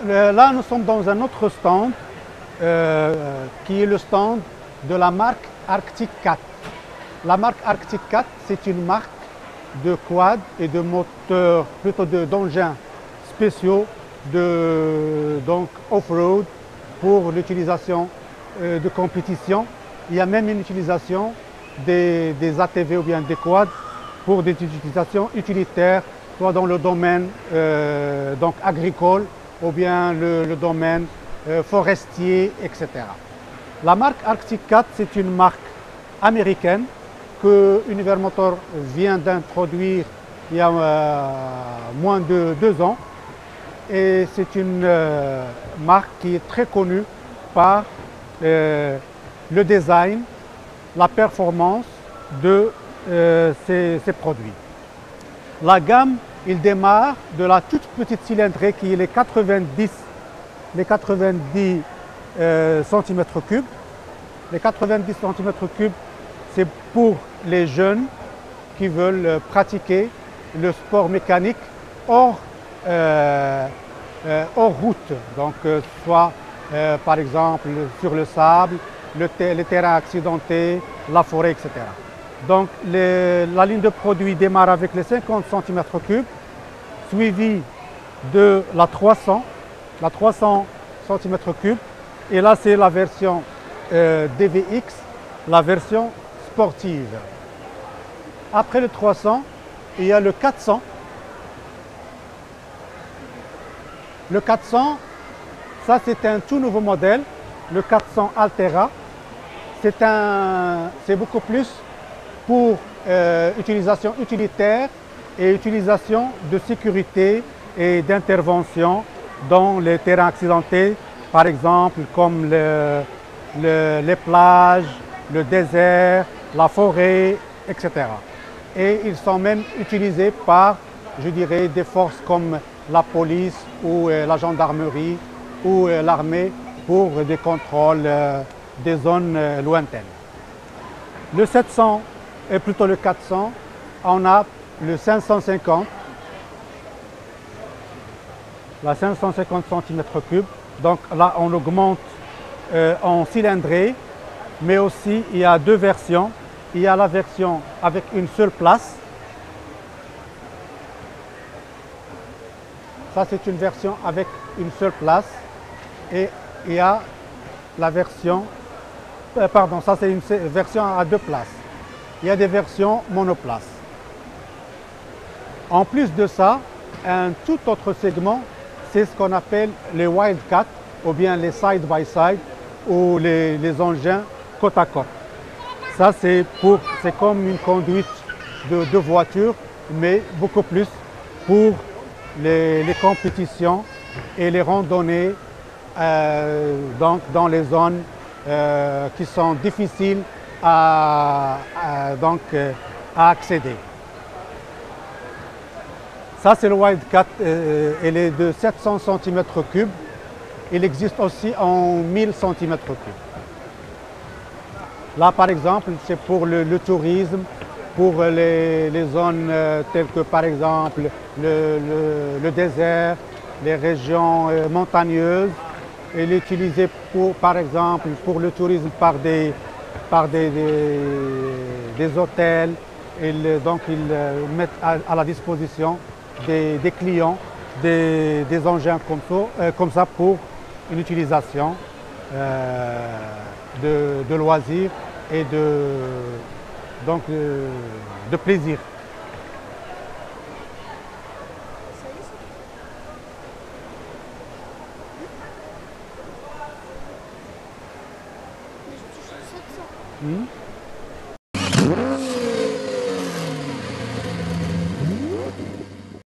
Là, nous sommes dans un autre stand qui est le stand de la marque Arctic Cat. La marque Arctic Cat, c'est une marque de quad et de moteurs, plutôt d'engins spéciaux donc off-road pour l'utilisation de compétition. Il y a même une utilisation des ATV ou bien des quads pour des utilisations utilitaires, soit dans le domaine donc agricole ou bien le domaine forestier, etc. La marque Arctic Cat, c'est une marque américaine que Univers Motor vient d'introduire il y a moins de 2 ans. Et c'est une marque qui est très connue par le design, la performance de ces produits. La gamme, il démarre de la toute petite cylindrée qui est les 90 cm3. Les 90 cm3, c'est pour les jeunes qui veulent pratiquer le sport mécanique hors route, donc soit par exemple sur le sable, les terrains accidentés, la forêt, etc. Donc la ligne de produits démarre avec les 50 cm3, suivi de la 300 cm3, et là c'est la version DVX, la version sportive. Après le 300, il y a le 400. Le 400, ça c'est un tout nouveau modèle, le 400 Altera. C'est beaucoup plus pour utilisation utilitaire et utilisation de sécurité et d'intervention dans les terrains accidentés, par exemple comme les plages, le désert, la forêt, etc. Et ils sont même utilisés par, je dirais, des forces comme la police ou la gendarmerie ou l'armée pour des contrôles des zones lointaines. Le 700 et plutôt le 400, on a le 550, la 550 cm3. Donc là, on augmente en cylindrée, mais aussi il y a deux versions. Il y a la version avec une seule place. Ça, c'est une version avec une seule place. Et il y a la version, pardon, ça c'est une version à 2 places. Il y a des versions monoplace. En plus de ça, un tout autre segment, c'est ce qu'on appelle les Wildcat ou bien les side-by-side ou les engins côte à côte. Ça, c'est comme une conduite de voiture, mais beaucoup plus pour les compétitions et les randonnées donc dans les zones qui sont difficiles à accéder. Ça, c'est le Wildcat, elle est de 700 cm3. Il existe aussi en 1000 cm3. Là, par exemple, c'est pour le tourisme, pour les zones telles que, par exemple, le désert, les régions montagneuses. Il est utilisé, par exemple, pour le tourisme par des hôtels. Donc, ils mettent à la disposition des clients des engins comme ça pour une utilisation de loisirs et de plaisir.